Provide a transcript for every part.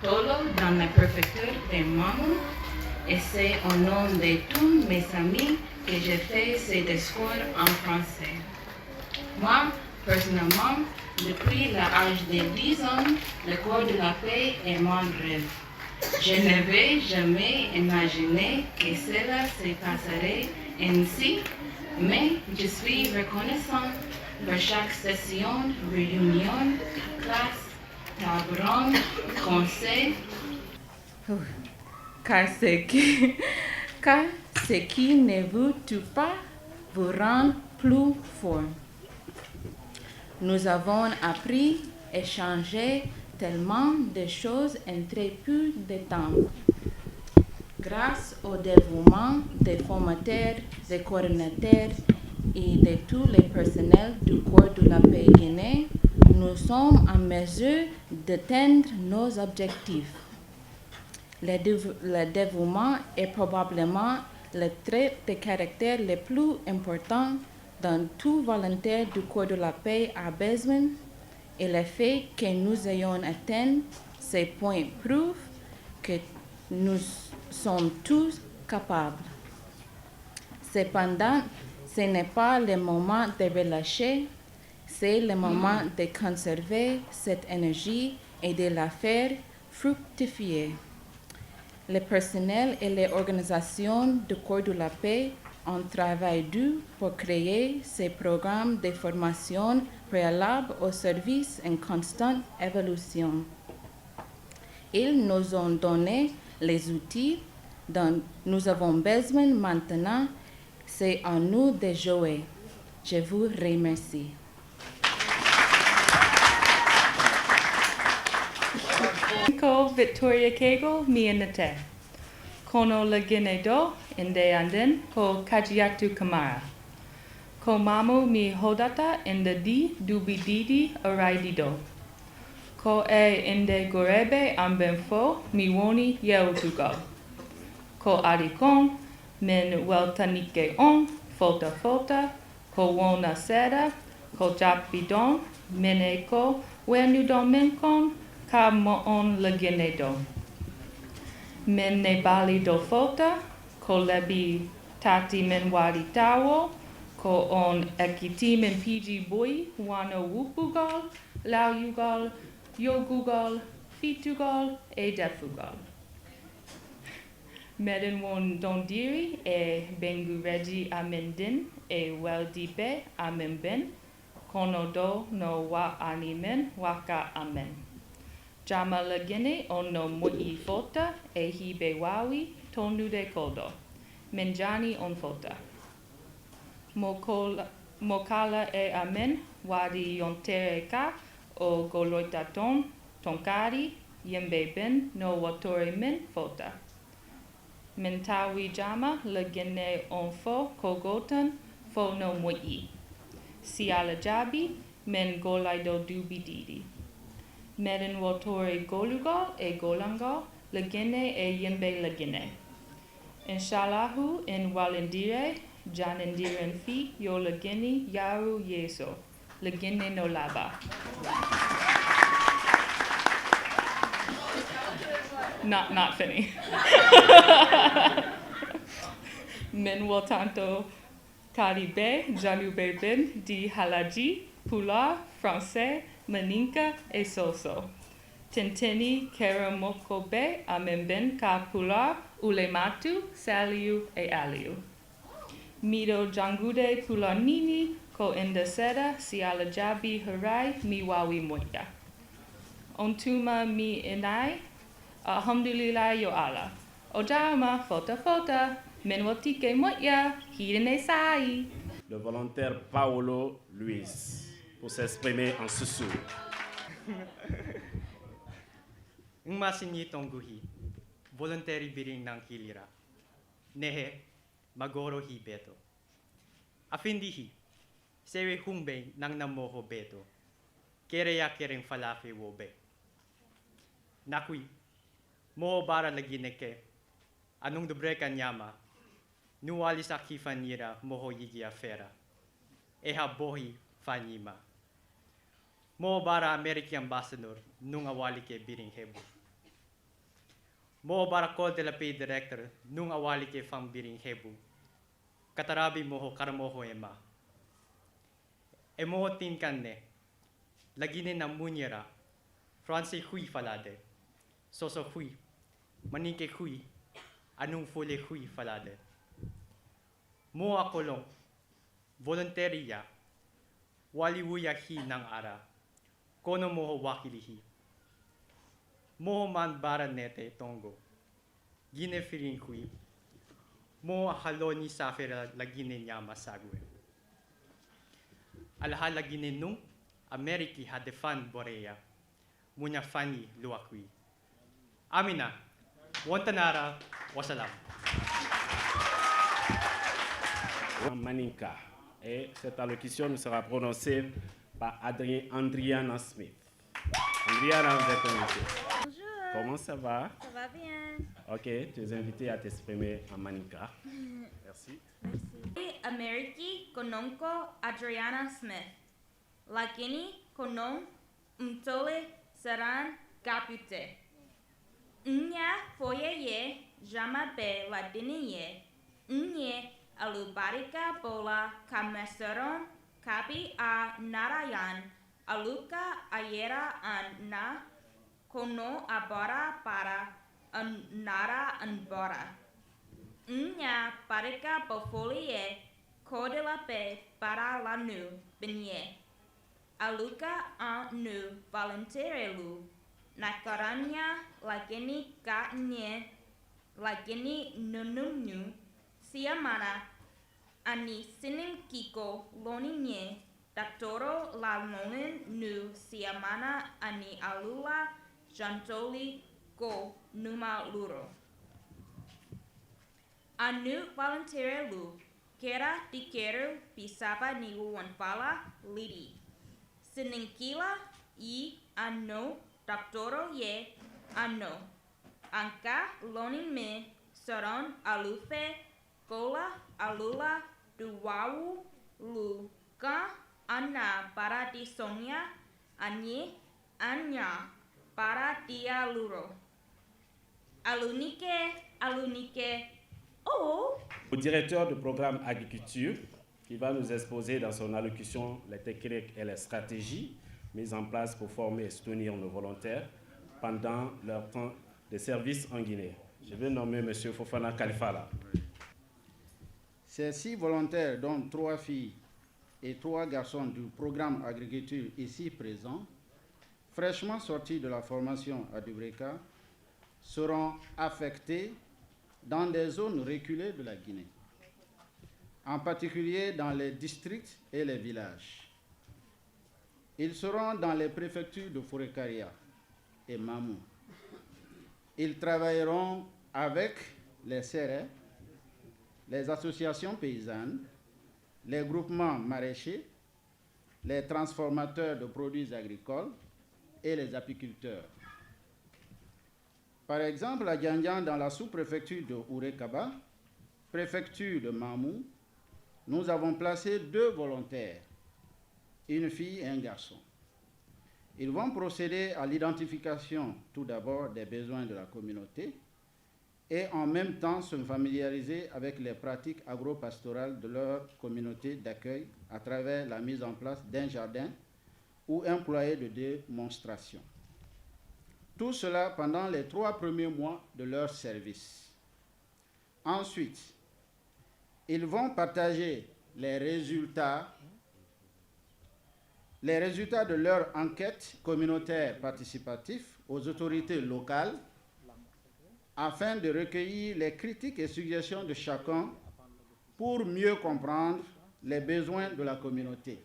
Tolo dans la préfecture de Mamou et c'est au nom de tous mes amis que je fais ce discours en français. Moi, personnellement, depuis l'âge de 10 ans, le corps de la paix est mon rêve. Je n'avais jamais imaginé que cela se passerait ainsi, mais je suis reconnaissant pour chaque session, réunion, classe, table ronde, conseil, car car ce qui ne vous tue pas vous rend plus fort. Nous avons appris, échangé tellement de choses en très peu de temps. Grâce au dévouement des formateurs, des coordinateurs et de tous les personnels du corps de la paix Guinée, nous sommes en mesure d'atteindre nos objectifs. Le dévouement est probablement le trait de caractère le plus important dont tout volontaire du corps de la paix a besoin, et le fait que nous ayons atteint ces points prouve que nous sommes tous capables. Cependant, ce n'est pas le moment de relâcher, c'est le moment de conserver cette énergie et de la faire fructifier. Le personnel et les organisations du corps de la paix ont travaillé dur pour créer ces programmes de formation préalables au service en constante évolution. Ils nous ont donné les outils dont nous avons besoin maintenant. C'est à nous de jouer. Je vous remercie. Ko Victoria Kegel Mianate. Kono Lagine Do Inde Anden Ko Kajiatu Kamara. Ko Mamu Mi Hodata Inde Di Dubididi Araidido. Ko E Inde Gorebe Ambenfo Miwoni Yeutugo. Ko Arikon Min Weltanike On Fota Fota Ko Wona Seda Ko Japidon Mene Ko Wenudon Minkon Ka Moon Lagine Do. Min ne bali do fota, ko lebi tati min wadi tawo, ko on ekiti min piji boi, wano wupugal, lau yugal, yogugal, fitugal, e defugal. Medin won dondiri e bengu regi amin din e wel dipe amin ben, kono do no wa animen waka amen. Jama Lagine ono mui fota e hibe wawi tonu de kodo. Menjani on fota. Mokala e amen wadi yontere ka o goloita ton tonkari yembe ben no watore min fota. Mentawi jama Lagine on fo kogotan fo no mui. Siala jabi men golaido dubididi. Medin wotore golugal e golangal, lagine e yembe lagine. Inshallahu in walindire, janindiren fi yo lagini yaru yeso. Lagine no laba. Not funny. Min wotanto Caribe, Janube bin, di halaji, pula, français, maninka e soso. Tintini keramokobe amemben ka pula, ulematu, saliu e aliu. Mido jangude pula nini, ko indeseda, si alajabi harai, mi wawi moya. Ontuma mi inai, alhamdulillah yo ala. Ojama fota fota, menwatike moya, hirene sai. Le volontaire Paolo Luis pour s'exprimer en susu. Ngmasinyi tongguhi, voluntary biring ng hilira. Nehe, magoro hi beto. Afindihi, sewe humbe nang namoho beto. Kereya kereng falafe wobe. Nakui, moho bara lagi neke. Anong dobre kanyama, nuwali sa kifanira moho yigi afera. Eha bohi fanyima. Mo bara American ambassador nung awali ke biring hebu. Mo barakol de la pay director nung awali ke fang biring hebu. Katarabi moho karamoho ema. Emo tin kanne. Lagine na munyera. Francis hui falade. Soso hui. Manike hui. Anong fule hui falade. Mo akolong. Volunteeria. Waliwuya hi ng ara. Kono moho wakilihi. Moho man bara nete tongo. Gine firin hui. Mo haloni safira lagine niya masagwe. Alaha lagine nung Ameriki hadefan boreya. Munya fani luakwi. Amina. Wantanara. Wasalam. Maninka. Et cette allocution nous sera prononcée par Andriana Smith. Andriana, vous êtes invitée. Bonjour. Comment ça va? Ça va bien. Ok, tu es invitée à t'exprimer en Maninka. Merci. Ameriki kononko Adriana Smith. Lakini konon mtole saran kapute. Nya foye ye jama be ladini ye. Nye alubarika bola kameseron kapi a narayan aluka ayera an na kono abara para an nara anbora. Nya parika bofolie kodela pe para lanu benye. Aluka an nu voluntarelu. Nakaranya lageni katnye lageni nunumnu siamana ani sinin kiko loninye daktoro la lonin nu siamana ani alula jantoli ko numa luro. Anu voluntarelu kera dikeru pisaba ni wanfala lidi. Sininkila I ano daktoro ye ano. Angka lonin me saron alufe kola alula duwawu lu ka ana para di sonia anye anya para dia luro. Alunike oh. Au directeur du programme agriculture, qui va nous exposer dans son allocution les techniques et les stratégies mises en place pour former et soutenir nos volontaires pendant leur temps de service en Guinée. Je vais nommer M. Fofana Kalifala. Ces 6 volontaires, dont 3 filles et 3 garçons du programme agriculture ici présents, fraîchement sortis de la formation à Dubreka, seront affectés dans des zones reculées de la Guinée, en particulier dans les districts et les villages. Ils seront dans les préfectures de Forekaria et Mamou. Ils travailleront avec les CRE, les associations paysannes, les groupements maraîchers, les transformateurs de produits agricoles et les apiculteurs. Par exemple, à Diandian, dans la sous-préfecture de Ourekaba, préfecture de Mamou, nous avons placé 2 volontaires, une fille et un garçon. Ils vont procéder à l'identification tout d'abord des besoins de la communauté et en même temps se familiariser avec les pratiques agro-pastorales de leur communauté d'accueil à travers la mise en place d'un jardin ou un poulailler de démonstration. Tout cela pendant les 3 premiers mois de leur service. Ensuite, ils vont partager les résultats de leur enquête communautaire participative aux autorités locales afin de recueillir les critiques et suggestions de chacun pour mieux comprendre les besoins de la communauté.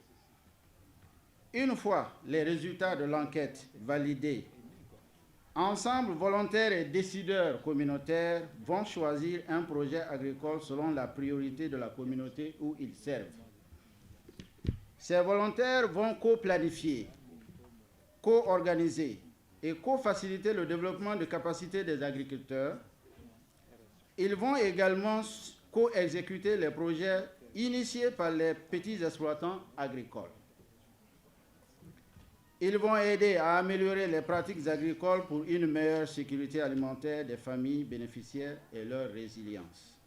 Une fois les résultats de l'enquête validés, ensemble, volontaires et décideurs communautaires vont choisir un projet agricole selon la priorité de la communauté où ils servent. Ces volontaires vont co-planifier, co-organiser et co-faciliter le développement de capacités des agriculteurs. Ils vont également co-exécuter les projets initiés par les petits exploitants agricoles. Ils vont aider à améliorer les pratiques agricoles pour une meilleure sécurité alimentaire des familles bénéficiaires et leur résilience.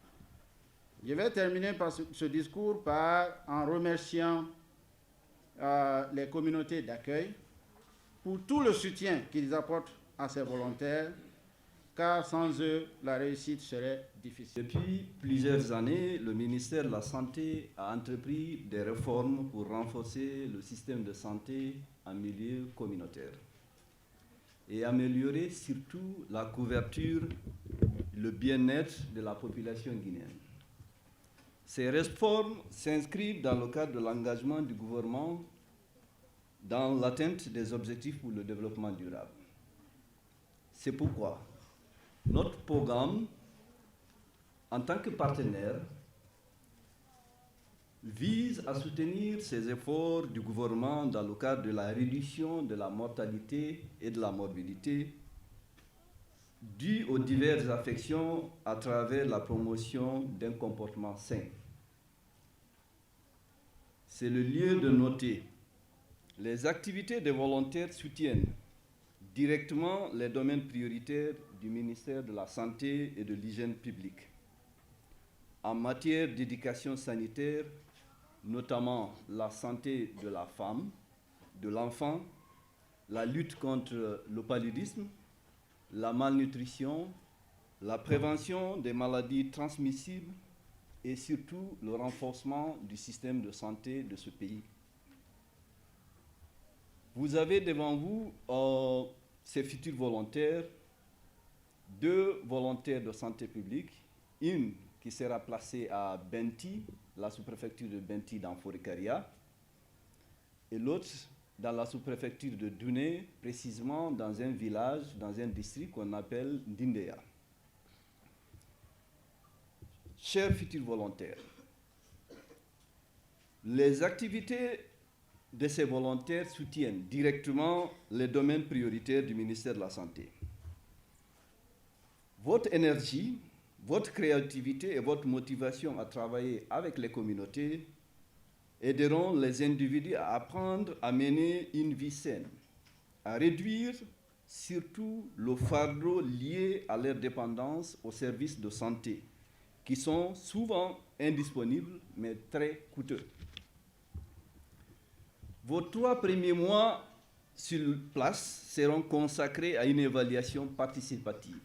Je vais terminer par ce discours en remerciant les communautés d'accueil pour tout le soutien qu'ils apportent à ces volontaires, car sans eux, la réussite serait difficile. Depuis plusieurs années, le ministère de la Santé a entrepris des réformes pour renforcer le système de santé en milieu communautaire et améliorer surtout la couverture, le bien-être de la population guinéenne. Ces réformes s'inscrivent dans le cadre de l'engagement du gouvernement dans l'atteinte des objectifs pour le développement durable. C'est pourquoi notre programme, en tant que partenaire, vise à soutenir ces efforts du gouvernement dans le cadre de la réduction de la mortalité et de la morbidité dues aux diverses affections à travers la promotion d'un comportement sain. C'est le lieu de noter les activités des volontaires soutiennent directement les domaines prioritaires du ministère de la Santé et de l'Hygiène publique. En matière d'éducation sanitaire, notamment la santé de la femme, de l'enfant, la lutte contre le paludisme, la malnutrition, la prévention des maladies transmissibles et surtout le renforcement du système de santé de ce pays. Vous avez devant vous ces futurs volontaires, 2 volontaires de santé publique, une qui sera placée à Benti, la sous-préfecture de Benti dans Forikaria, et l'autre dans la sous-préfecture de Douné, précisément dans un village, dans un district qu'on appelle Ndindeya. Chers futurs volontaires, les activités de ces volontaires soutiennent directement les domaines prioritaires du ministère de la Santé. Votre énergie, votre créativité et votre motivation à travailler avec les communautés aideront les individus à apprendre à mener une vie saine, à réduire surtout le fardeau lié à leur dépendance aux services de santé, qui sont souvent indisponibles mais très coûteux. Vos 3 premiers mois sur place seront consacrés à une évaluation participative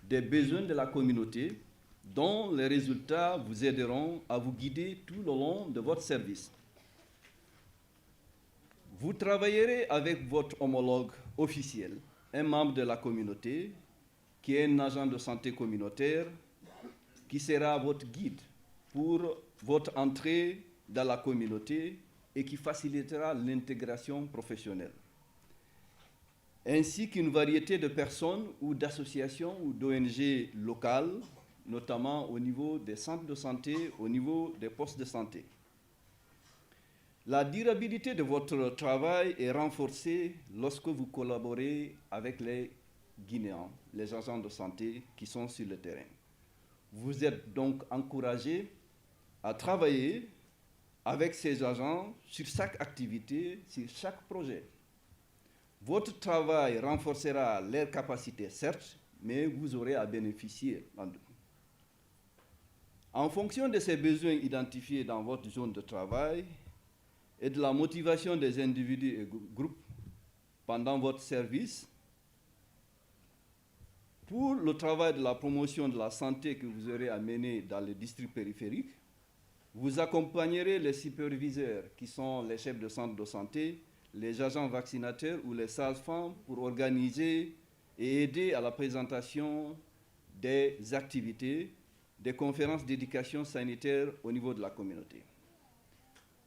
des besoins de la communauté, dont les résultats vous aideront à vous guider tout le long de votre service. Vous travaillerez avec votre homologue officiel, un membre de la communauté, qui est un agent de santé communautaire, qui sera votre guide pour votre entrée dans la communauté et qui facilitera l'intégration professionnelle, ainsi qu'une variété de personnes ou d'associations ou d'ONG locales, notamment au niveau des centres de santé, au niveau des postes de santé. La durabilité de votre travail est renforcée lorsque vous collaborez avec les Guinéens, les agents de santé qui sont sur le terrain. Vous êtes donc encouragés à travailler avec ces agents sur chaque activité, sur chaque projet. Votre travail renforcera leurs capacités, certes, mais vous aurez à bénéficier d'eux. En fonction de ces besoins identifiés dans votre zone de travail et de la motivation des individus et groupes pendant votre service, pour le travail de la promotion de la santé que vous aurez à mener dans les districts périphériques, vous accompagnerez les superviseurs qui sont les chefs de centre de santé, les agents vaccinateurs ou les sages-femmes pour organiser et aider à la présentation des activités, des conférences d'éducation sanitaire au niveau de la communauté.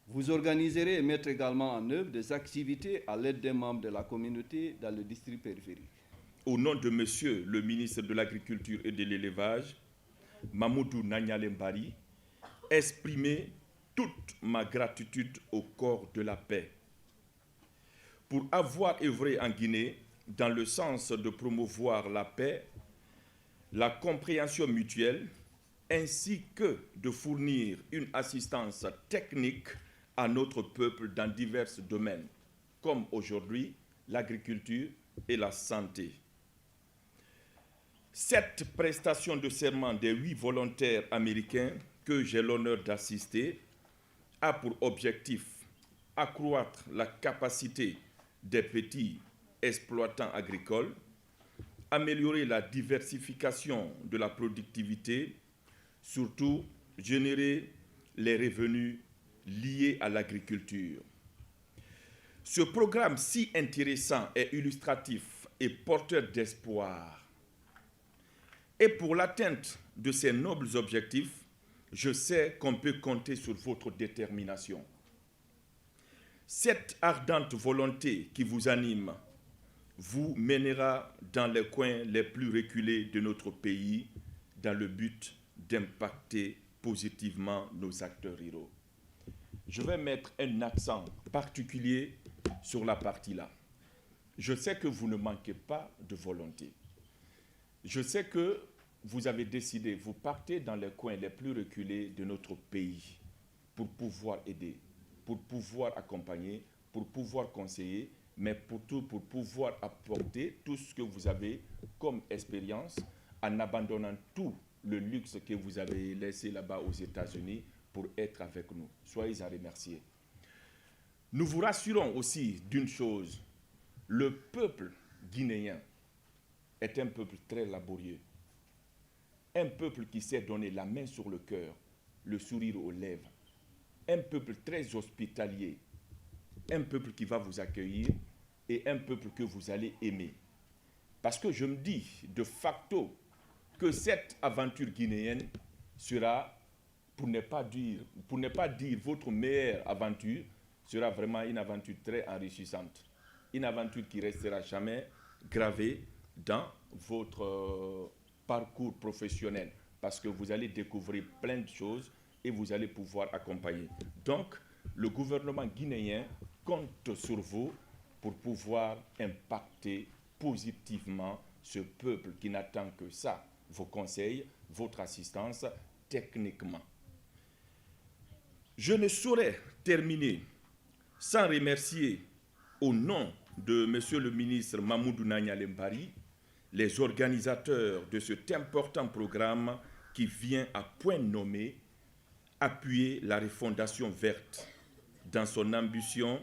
Vous organiserez et mettre également en œuvre des activités à l'aide des membres de la communauté dans le district périphérique. Au nom de Monsieur le ministre de l'Agriculture et de l'Élevage, Mamoudou Nanyale Mbari, exprimer toute ma gratitude au corps de la paix pour avoir œuvré en Guinée dans le sens de promouvoir la paix, la compréhension mutuelle, ainsi que de fournir une assistance technique à notre peuple dans divers domaines. comme aujourd'hui l'agriculture et la santé. Cette prestation de serment des 8 volontaires américains que j'ai l'honneur d'assister a pour objectif accroître la capacité des petits exploitants agricoles, améliorer la diversification de la productivité, surtout générer les revenus liés à l'agriculture. Ce programme si intéressant et illustratif et porteur d'espoir. Et pour l'atteinte de ces nobles objectifs, je sais qu'on peut compter sur votre détermination. Cette ardente volonté qui vous anime vous mènera dans les coins les plus reculés de notre pays dans le but d'impacter positivement nos acteurs ruraux. Je vais mettre un accent particulier sur la partie là. Je sais que vous ne manquez pas de volonté. Je sais que vous avez décidé, vous partez dans les coins les plus reculés de notre pays pour pouvoir aider, pour pouvoir accompagner, pour pouvoir conseiller, mais pour pouvoir apporter tout ce que vous avez comme expérience en abandonnant tout le luxe que vous avez laissé là-bas aux États-Unis pour être avec nous. Soyez à remercier. Nous vous rassurons aussi d'une chose, le peuple guinéen est un peuple très laborieux, un peuple qui sait donner la main sur le cœur, le sourire aux lèvres, un peuple très hospitalier, un peuple qui va vous accueillir et un peuple que vous allez aimer. Parce que je me dis de facto que cette aventure guinéenne sera, pour ne pas dire votre meilleure aventure, sera vraiment une aventure très enrichissante. Une aventure qui restera jamais gravée dans votre parcours professionnel. Parce que vous allez découvrir plein de choses et vous allez pouvoir accompagner. Donc, le gouvernement guinéen compte sur vous pour pouvoir impacter positivement ce peuple qui n'attend que ça, vos conseils, votre assistance techniquement. Je ne saurais terminer sans remercier au nom de Monsieur le ministre Mamoudou Nanyale Mbari, les organisateurs de cet important programme qui vient à point nommé appuyer la refondation verte dans son ambitieux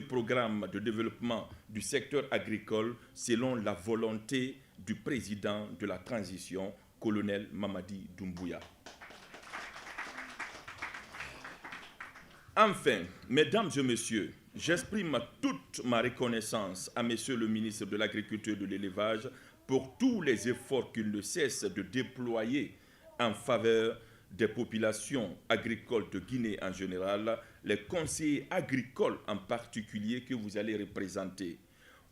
programme de développement du secteur agricole selon la volonté du président de la transition, colonel Mamadi Doumbouya. Enfin, mesdames et messieurs, j'exprime toute ma reconnaissance à Monsieur le ministre de l'Agriculture et de l'Élevage pour tous les efforts qu'il ne cesse de déployer en faveur des populations agricoles de Guinée en général, les conseillers agricoles en particulier que vous allez représenter,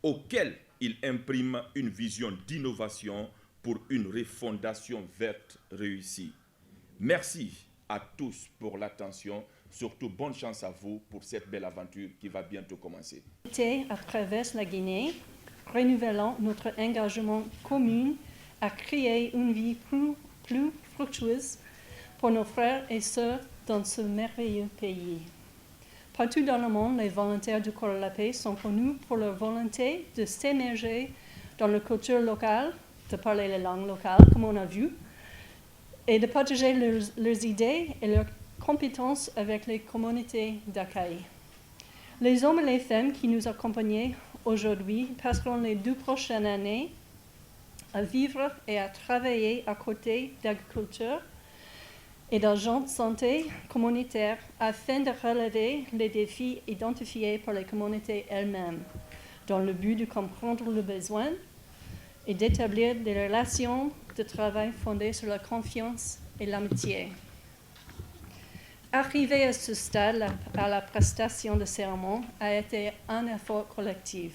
auxquels il imprime une vision d'innovation pour une refondation verte réussie. Merci à tous pour l'attention. Surtout, bonne chance à vous pour cette belle aventure qui va bientôt commencer. À travers la Guinée, renouvelant notre engagement commun à créer une vie plus fructueuse pour nos frères et sœurs dans ce merveilleux pays. Partout dans le monde, les volontaires du Corps de la Paix sont connus pour leur volonté de s'émerger dans la culture locale, de parler les langues locales, comme on a vu, et de partager leurs idées et leurs compétences avec les communautés d'accueil. Les hommes et les femmes qui nous accompagnent aujourd'hui passeront les 2 prochaines années à vivre et à travailler à côté d'agriculteurs et d'agents de santé communautaires afin de relever les défis identifiés par les communautés elles-mêmes, dans le but de comprendre le besoin et d'établir des relations de travail fondées sur la confiance et l'amitié. Arriver à ce stade à la prestation de serment a été un effort collectif.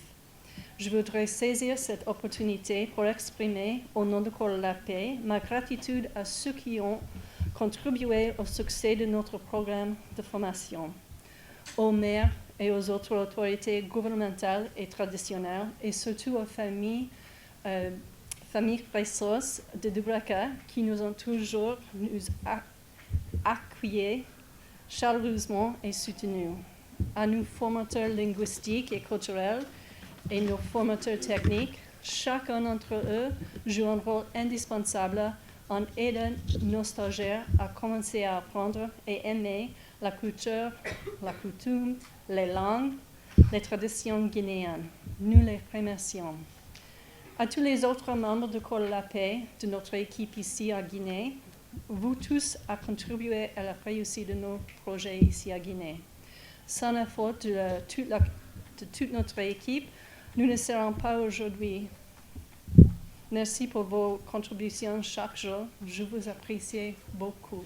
Je voudrais saisir cette opportunité pour exprimer, au nom du Corps de la Paix, ma gratitude à ceux qui ont contribué au succès de notre programme de formation, aux maires et aux autres autorités gouvernementales et traditionnelles, et surtout aux familles Fressos de Dubraka qui nous ont toujours accueillis chaleureusement et soutenus. à nos formateurs linguistiques et culturels et nos formateurs techniques. Chacun d'entre eux joue un rôle indispensable en aidant nos stagiaires à commencer à apprendre et aimer la culture, la coutume, les langues, les traditions guinéennes. Nous les remercions. À tous les autres membres du Corps de la Paix de notre équipe ici à Guinée, vous tous avez contribué à la réussite de nos projets ici à Guinée. Sans l'effort de toute notre équipe, nous ne serons pas aujourd'hui. Merci pour vos contributions chaque jour. Je vous apprécie beaucoup.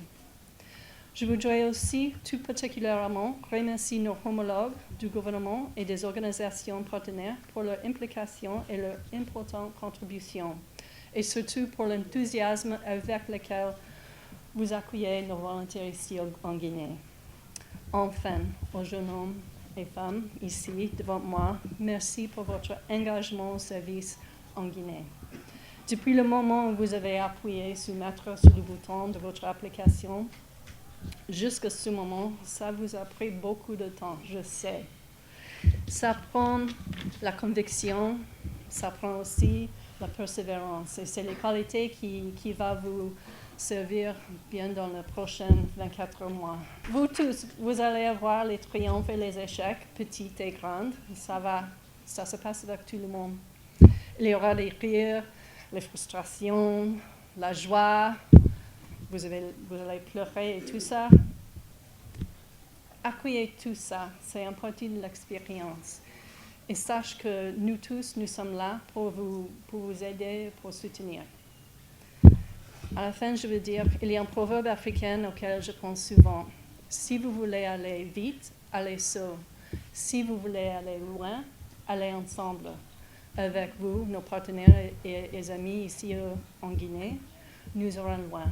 Je voudrais aussi tout particulièrement remercier nos homologues du gouvernement et des organisations partenaires pour leur implication et leur importante contribution, et surtout pour l'enthousiasme avec lequel vous accueillez nos volontaires ici en Guinée. Enfin, aux jeunes hommes et femmes ici devant moi, merci pour votre engagement au service en Guinée. Depuis le moment où vous avez appuyé sur le bouton de votre application, jusqu'à ce moment, ça vous a pris beaucoup de temps, je sais. Ça prend la conviction, ça prend aussi la persévérance. Et c'est les qualités qui vont vous servir bien dans les prochains 24 mois. Vous tous, vous allez avoir les triomphes et les échecs, petits et grands. Ça se passe avec tout le monde. Il y aura les rires, les frustrations, la joie. Vous allez pleurer et tout ça. Accueillez tout ça, c'est une partie de l'expérience. Et sache que nous tous, nous sommes là pour vous aider, pour soutenir. À la fin, je veux dire, il y a un proverbe africain auquel je pense souvent. Si vous voulez aller vite, allez seul. Si vous voulez aller loin, allez ensemble. Avec vous, nos partenaires et amis ici en Guinée, nous irons loin.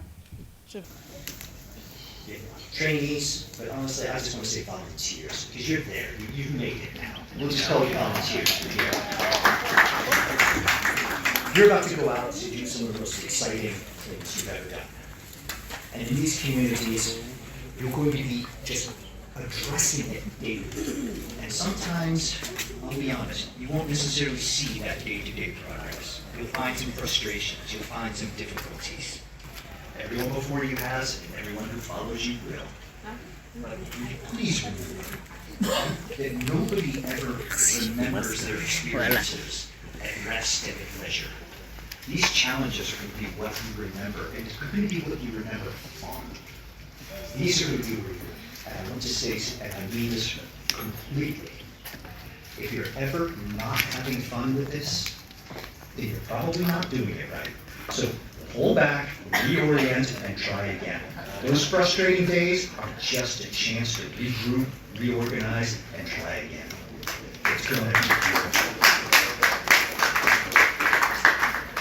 Trainees, but honestly, I just want to say volunteers, because you're there, you've made it now. We'll just call you volunteers from here. You're about to go out to do some of the most exciting things you've ever done. And in these communities, you're going to be just addressing it daily. And sometimes, I'll be honest, you won't necessarily see that day-to-day progress. You'll find some frustrations, you'll find some difficulties. Everyone before you has, and everyone who follows you will. But please remember that nobody ever remembers their experiences at rest and at leisure. These challenges are going to be what you remember, and it's going to be what you remember fondly. These are going to be, and I want to say, and I mean this completely, if you're ever not having fun with this, then you're probably not doing it right. So pull back, reorient, and try again. Those frustrating days are just a chance to regroup, reorganize, and try again. It's going to be beautiful.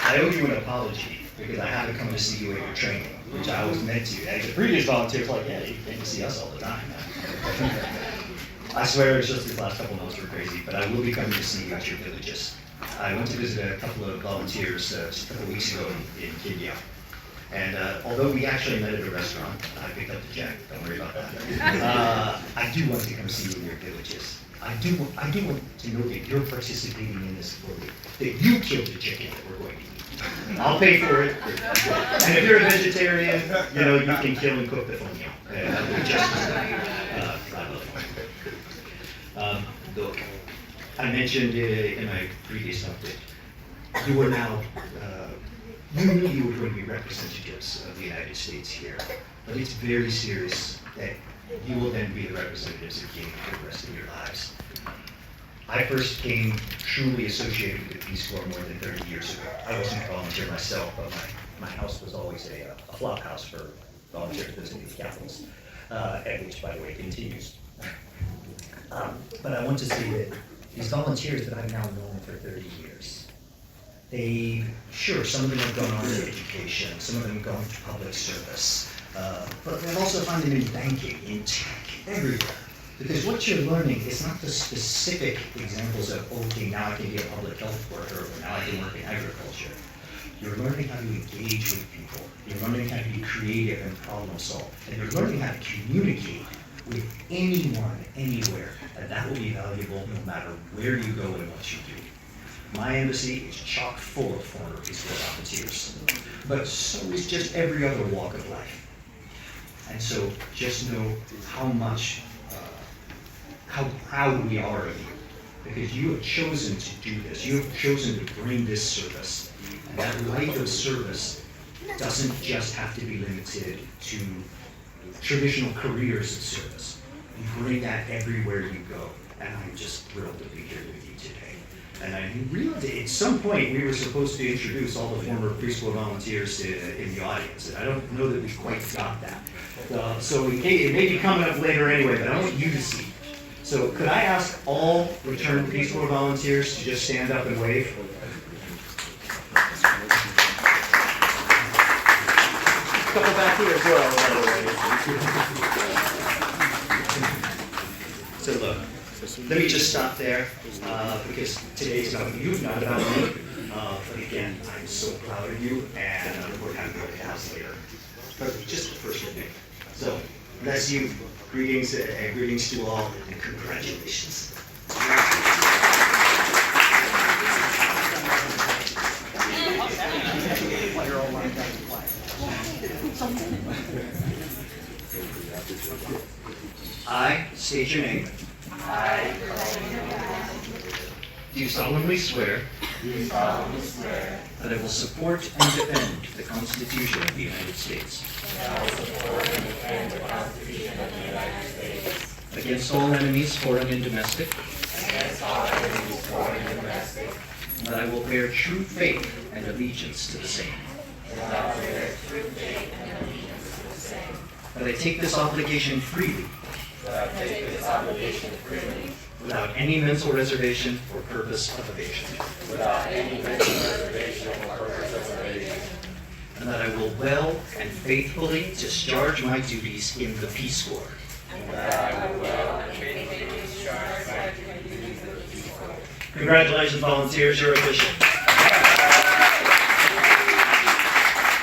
I owe you an apology because I haven't come to see you at your training, which I was meant to. And the previous volunteers were like, yeah, you came to see us all the time. I swear it's just these last couple months were crazy, but I will be coming to see you at your villages. I went to visit a couple of volunteers just a couple weeks ago in Kenya. And although we actually met at a restaurant, I picked up the check, don't worry about that. I do want to come see you in your villages. I do want to know that you're participating in this program, that you killed the chicken that we're going to eat. I'll pay for it. And if you're a vegetarian, you can kill and cook the fonio. Look, I mentioned in my previous update, you are now, you knew you were going to be representatives of the United States here, but it's very serious that you will then be the representatives of Guinea for the rest of your lives. I first came truly associated with the Peace Corps more than 30 years ago. I wasn't a volunteer myself, but my house was always a flop house for volunteers visiting the capitals, and which, by the way, continues. But I want to say that these volunteers that I've now known for 30 years, some of them have gone on to education, some of them have gone to public service, but I've also found them in banking, in tech, everywhere. Because what you're learning is not the specific examples of, okay, now I can be a public health worker, or now I can work in agriculture. You're learning how to engage with people. You're learning how to be creative and problem solve. And you're learning how to communicate with anyone, anywhere, that will be valuable no matter where you go and what you do. My embassy is chock full of former Peace Corps volunteers, but so is just every other walk of life. And so just know how much, how proud we are of you, because you have chosen to do this. You have chosen to bring this service. And that life of service doesn't just have to be limited to traditional careers of service. You bring that everywhere you go. And I'm just thrilled to be here with you today. And I realized at some point we were supposed to introduce all the former Peace Corps volunteers in the audience. And I don't know that we quite got that. So it may be coming up later anyway, but I want you to see. So could I ask all returned Peace Corps volunteers to just stand up and wave? A couple back here as well, by the way. So look, let me just stop there, because today's about you, not about me. But again, I'm so proud of you, and we're going to go to house later. But just the first thing. So, bless you, greetings, and greetings to all, and congratulations. I state your name. Do solemnly swear that I will support and defend the Constitution of the United States against all enemies, foreign and domestic, and that I will bear true faith and allegiance to the same. That I take this obligation freely, without any mental reservation or purpose of evasion. And that I will well and faithfully discharge my duties in the Peace Corps. Congratulations, volunteers, you're official.